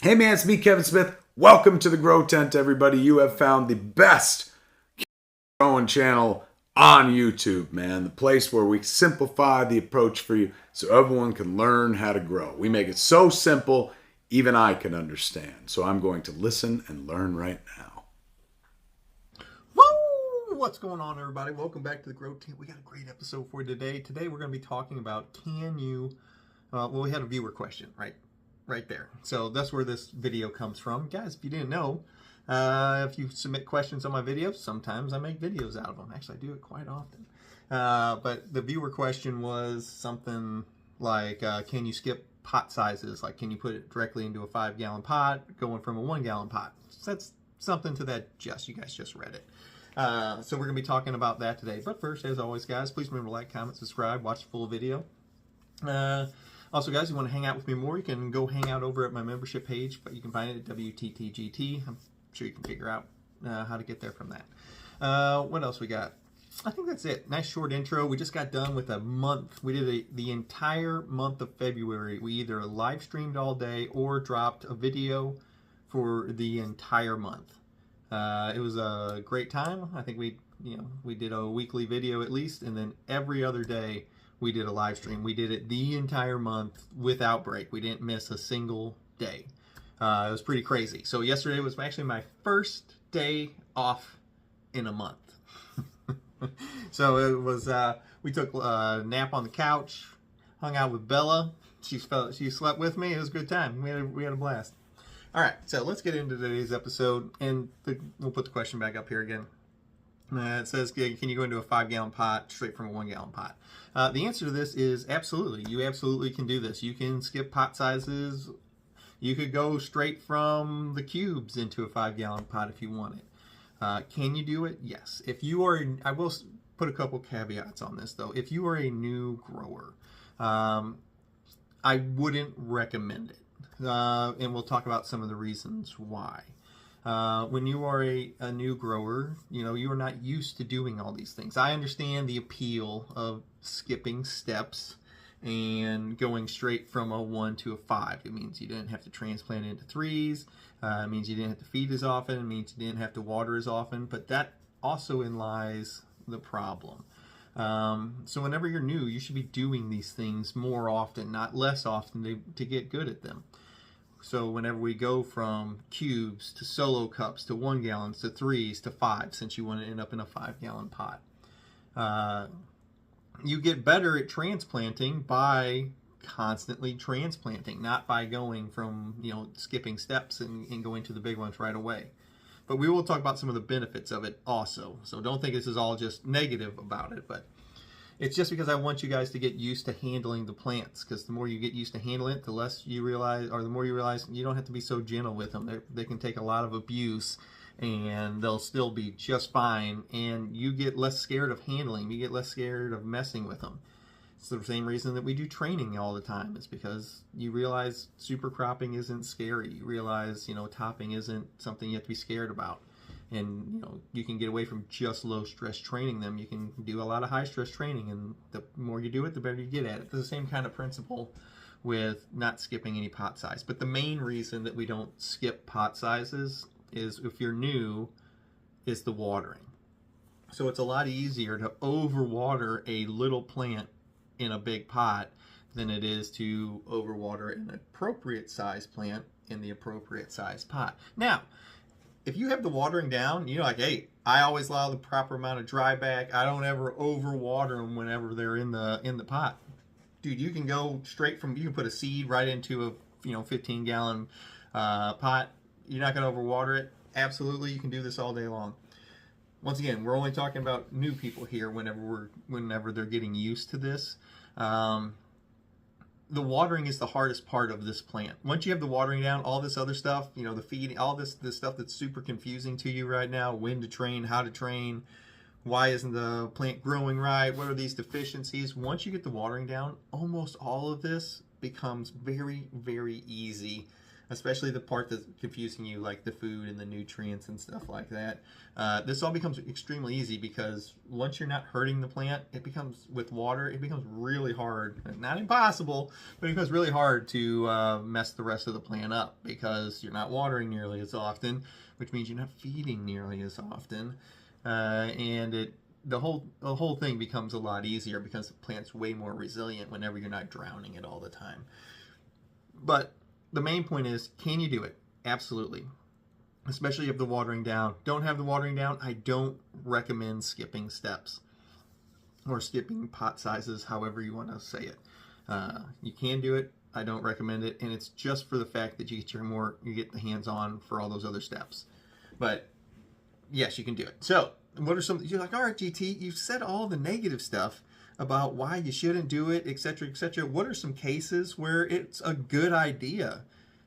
Hey man, it's me, Kevin Smith. Welcome to the Grow Tent, everybody. You have found the best growing channel on YouTube, man. The place where we simplify the approach for you so everyone can learn how to grow. We make it so simple, even I can understand. So I'm going to listen and learn right now. Woo! What's going on, everybody? Welcome back to the Grow Tent. We got a great episode for you today. Today we're going to be talking about we had a viewer question, right there. So that's where this video comes from. Guys, if you didn't know, if you submit questions on my videos, sometimes I make videos out of them. Actually, I do it quite often. But the viewer question was something like, can you skip pot sizes? Like, can you put it directly into a 5-gallon pot going from a 1-gallon pot? So that's something to that just. You guys just read it. So we're going to be talking about that today. But first, as always, guys, please remember to like, comment, subscribe, watch the full video. Also, guys, if you want to hang out with me more, you can go hang out over at my membership page, but you can find it at WTTGT. I'm sure you can figure out how to get there from that. What else we got? I think that's it. Nice short intro. We just got done with a month. We did the entire month of February. We either live streamed all day or dropped a video for the entire month. It was a great time. I think we did a weekly video at least, and then every other day we did a live stream. We did it the entire month without break. We didn't miss a single day. It was pretty crazy. So yesterday was actually my first day off in a month. So it was, we took a nap on the couch, hung out with Bella. She slept with me. It was a good time. We had a blast. All right, so let's get into today's episode, and we'll put the question back up here again. It says, can you go into a 5-gallon pot straight from a 1-gallon pot? The answer to this is absolutely. You absolutely can do this. You can skip pot sizes. You could go straight from the cubes into a 5-gallon pot if you want it. Can you do it? Yes. If you are, I will put a couple caveats on this though. If you are a new grower, I wouldn't recommend it. And we'll talk about some of the reasons why. When you are a new grower, you are not used to doing all these things. I understand the appeal of skipping steps and going straight from a 1 to a 5. It means you didn't have to transplant into 3s. It means you didn't have to feed as often. It means you didn't have to water as often. But that also lies the problem. So whenever you're new, you should be doing these things more often, not less often, to get good at them. So whenever we go from cubes to solo cups to 1-gallons to 3s to 5s, since you want to end up in a 5-gallon pot, you get better at transplanting by constantly transplanting, not by going from, skipping steps and going to the big ones right away. But we will talk about some of the benefits of it also. So don't think this is all just negative about it, but it's just because I want you guys to get used to handling the plants, because the more you get used to handling it, the less you realize, or the more you realize you don't have to be so gentle with them. They can take a lot of abuse and they'll still be just fine, and you get less scared of handling. You get less scared of messing with them. It's the same reason that we do training all the time. It's because you realize super cropping isn't scary. You realize, topping isn't something you have to be scared about. And you can get away from just low stress training them. You can do a lot of high stress training, and the more you do it, the better you get at it. It's the same kind of principle with not skipping any pot size. But the main reason that we don't skip pot sizes is, if you're new, is the watering. So it's a lot easier to overwater a little plant in a big pot than it is to overwater an appropriate size plant in the appropriate size pot. Now, if you have the watering down, you're like, hey, I always allow the proper amount of dry back. I don't ever overwater them whenever they're in the pot. Dude, you can go straight from, you can put a seed right into a 15-gallon pot. You're not going to overwater it. Absolutely, you can do this all day long. Once again, we're only talking about new people here whenever they're getting used to this. The watering is the hardest part of this plant. Once you have the watering down, all this other stuff, the feeding, all this stuff that's super confusing to you right now, when to train, how to train, why isn't the plant growing right, what are these deficiencies? Once you get the watering down, almost all of this becomes very, very easy especially the part that's confusing you, like the food and the nutrients and stuff like that. This all becomes extremely easy because once you're not hurting the plant, it becomes, with water, it becomes really hard, not impossible, but it becomes really hard to mess the rest of the plant up because you're not watering nearly as often, which means you're not feeding nearly as often, and the whole thing becomes a lot easier because the plant's way more resilient whenever you're not drowning it all the time. But the main point is, can you do it? Absolutely. Especially if the watering down. Don't have the watering down, I don't recommend skipping steps or skipping pot sizes, however you want to say it. You can do it. I don't recommend it, and it's just for the fact that you get the hands on for all those other steps. But yes, you can do it. So what are some, you're like, all right, GT, you've said all the negative stuff about why you shouldn't do it, etc., etc. What are some cases where it's a good idea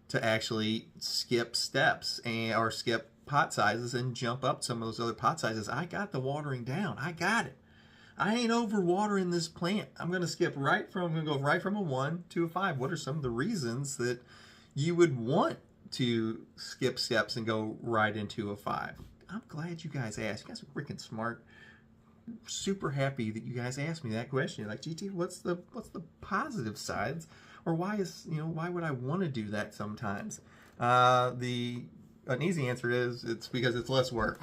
to actually skip steps or skip pot sizes and jump up some of those other pot sizes? I got the watering down. I got it. I ain't over watering this plant. I'm going to go right from a 1 to a 5. What are some of the reasons that you would want to skip steps and go right into a 5? I'm glad you guys asked. You guys are freaking smart. Super happy that you guys asked me that question. You're like, GT, what's the positive sides, or why would I want to do that sometimes? An easy answer is it's because it's less work.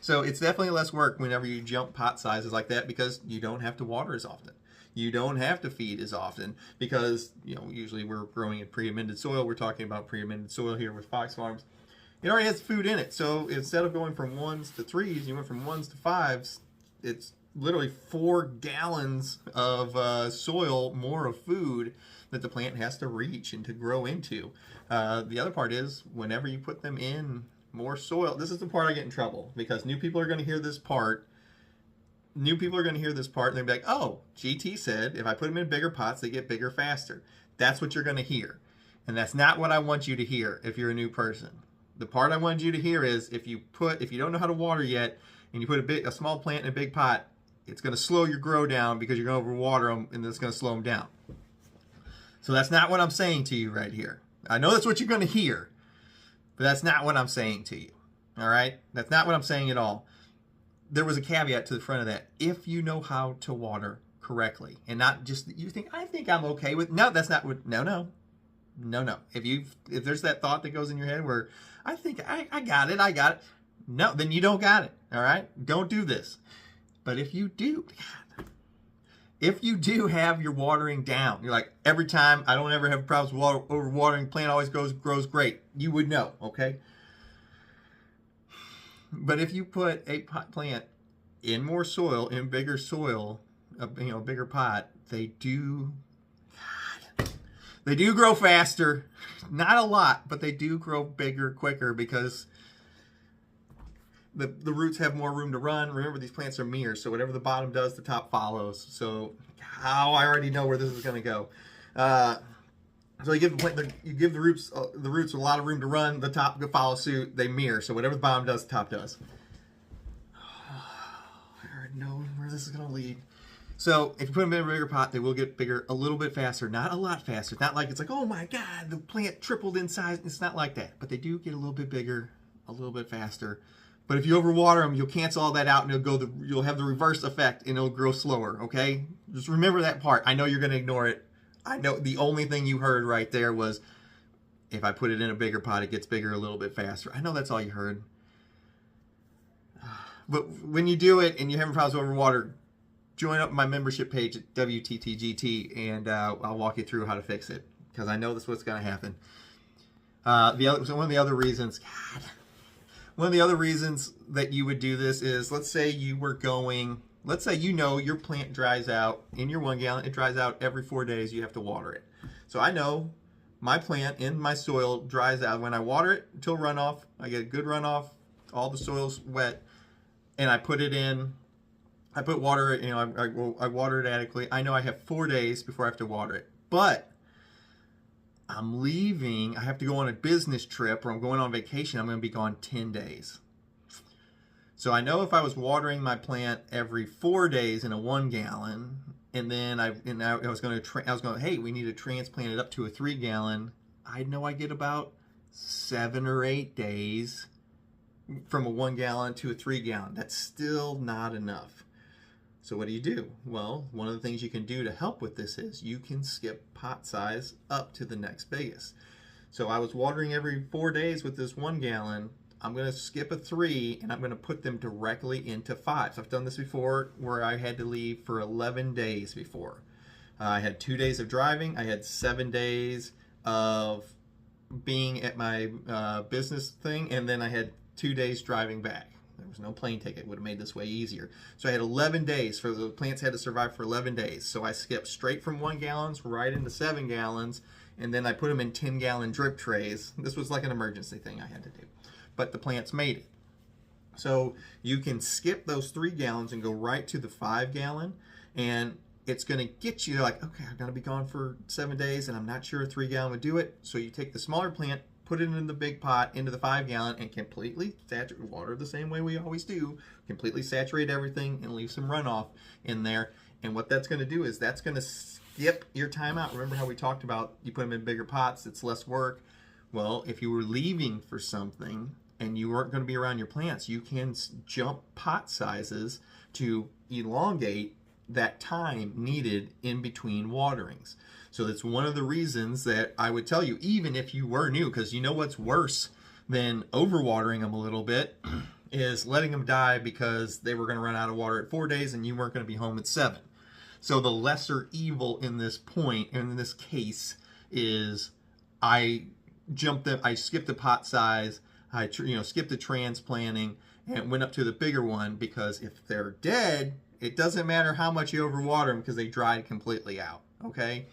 So it's definitely less work whenever you jump pot sizes like that, because you don't have to water as often. You don't have to feed as often because, usually we're growing in pre-amended soil. We're talking about pre-amended soil here with Fox Farms. It already has food in it. So instead of going from 1s to 3s, you went from 1s to 5s. It's literally 4 gallons of soil more of food that the plant has to reach and to grow into. The other part is, whenever you put them in more soil, this is the part I get in trouble, because new people are going to hear this part. And they're going to be like, oh, GT said if I put them in bigger pots, they get bigger faster. That's what you're going to hear. And that's not what I want you to hear if you're a new person. The part I wanted you to hear is, if you don't know how to water yet, and you put a small plant in a big pot, it's going to slow your grow down because you're going to overwater them, and it's going to slow them down. So that's not what I'm saying to you right here. I know that's what you're going to hear, but that's not what I'm saying to you. All right? That's not what I'm saying at all. There was a caveat to the front of that. If you know how to water correctly, and not just I think I'm okay with. No, that's not what. No. If there's that thought that goes in your head where I think I got it. No, then you don't got it. All right? Don't do this. But if you do, have your watering down, you're like, every time, I don't ever have problems with overwatering, plant always grows great, you would know, okay? But if you put a plant in more soil, in bigger soil, a bigger pot, they do grow faster. Not a lot, but they do grow bigger quicker because the roots have more room to run. Remember, these plants are mirrors, so whatever the bottom does, the top follows. So, I already know where this is going to go. So you give the roots a lot of room to run. The top follow suit. They mirror. So whatever the bottom does, the top does. I already know where this is going to lead. So if you put them in a bigger pot, they will get bigger a little bit faster. Not a lot faster. It's not like it's like, oh my God, the plant tripled in size. It's not like that. But they do get a little bit bigger, a little bit faster. But if you overwater them, you'll cancel all that out, and you'll have the reverse effect, and it'll grow slower, okay? Just remember that part. I know you're going to ignore it. I know the only thing you heard right there was, if I put it in a bigger pot, it gets bigger a little bit faster. I know that's all you heard. But when you do it and you're having problems with overwater, join up my membership page at WTTGT, and I'll walk you through how to fix it, because I know that's what's going to happen. One of the other reasons that you would do this is, let's say your plant dries out in your 1 gallon. It dries out every 4 days. You have to water it. So I know my plant in my soil dries out. When I water it until runoff, I get a good runoff, all the soil's wet, and I put it in. I put water, I water it adequately. I know I have 4 days before I have to water it. But I'm leaving, I have to go on a business trip, or I'm going on vacation, I'm going to be gone 10 days. So I know if I was watering my plant every 4 days in a 1 gallon, and then I was going, hey, we need to transplant it up to a 3 gallon, I know I get about 7 or 8 days from a 1 gallon to a 3 gallon. That's still not enough. So what do? Well, one of the things you can do to help with this is you can skip pot size up to the next biggest. So I was watering every 4 days with this 1 gallon. I'm going to skip a 3 and I'm going to put them directly into 5. So I've done this before where I had to leave for 11 days before. I had 2 days of driving. I had 7 days of being at my business thing, and then I had 2 days driving back. There was no plane ticket. Would have made this way easier. So I had 11 days. For the plants had to survive for 11 days. So I skipped straight from 1 gallons right into 7 gallons, and then I put them in 10-gallon drip trays. This was like an emergency thing I had to do. But the plants made it. So you can skip those 3 gallons and go right to the 5 gallon, and it's going to get you like, okay, I'm going to be gone for 7 days and I'm not sure a 3 gallon would do it. So you take the smaller plant, put it in the big pot, into the 5 gallon, and completely saturate water the same way we always do. Completely saturate everything and leave some runoff in there. And what that's going to do is that's going to skip your timeout. Remember how we talked about you put them in bigger pots, it's less work. Well, if you were leaving for something and you weren't going to be around your plants, you can jump pot sizes to elongate that time needed in between waterings. So that's one of the reasons that I would tell you, even if you were new, because you know what's worse than overwatering them a little bit is letting them die because they were going to run out of water at 4 days and you weren't going to be home at 7. So the lesser evil in this point, and in this case, is I skipped the pot size, I skipped the transplanting and went up to the bigger one, because if they're dead, it doesn't matter how much you overwater them because they dried completely out, okay?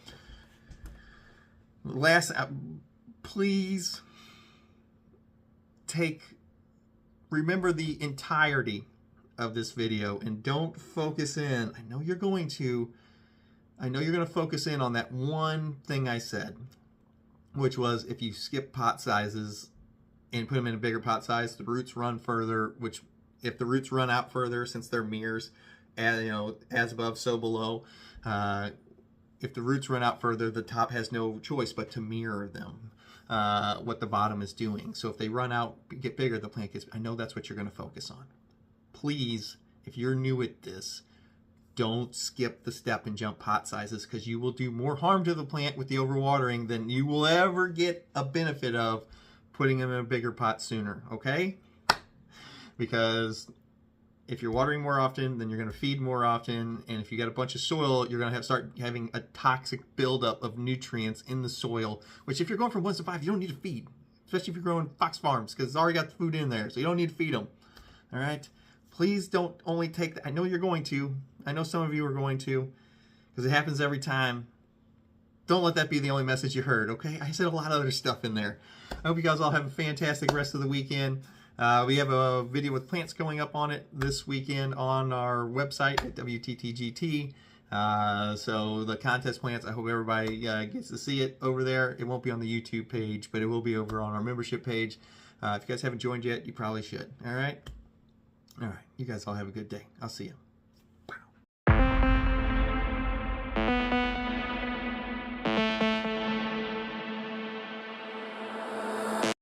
Please remember the entirety of this video and don't focus in. I know you're going to focus in on that one thing I said, which was if you skip pot sizes and put them in a bigger pot size, the roots run further, which if the roots run out further, since they're mirrors, as above, so below. If the roots run out further, the top has no choice but to mirror them, what the bottom is doing. So if they run out, get bigger, the plant gets. I know that's what you're going to focus on. Please, if you're new at this, don't skip the step and jump pot sizes, because you will do more harm to the plant with the overwatering than you will ever get a benefit of putting them in a bigger pot sooner, okay? Because if you're watering more often, then you're going to feed more often, and if you got a bunch of soil, you're going to start having a toxic buildup of nutrients in the soil, which if you're going from 1 to 5, you don't need to feed, especially if you're growing fox farms, because it's already got the food in there, so you don't need to feed them. All right? Please don't only take that. I know you're going to. I know some of you are going to, because it happens every time. Don't let that be the only message you heard, okay? I said a lot of other stuff in there. I hope you guys all have a fantastic rest of the weekend. We have a video with plants going up on it this weekend on our website at WTTGT. So the contest plants, I hope everybody gets to see it over there. It won't be on the YouTube page, but it will be over on our membership page. If you guys haven't joined yet, you probably should. All right? All right. You guys all have a good day. I'll see you.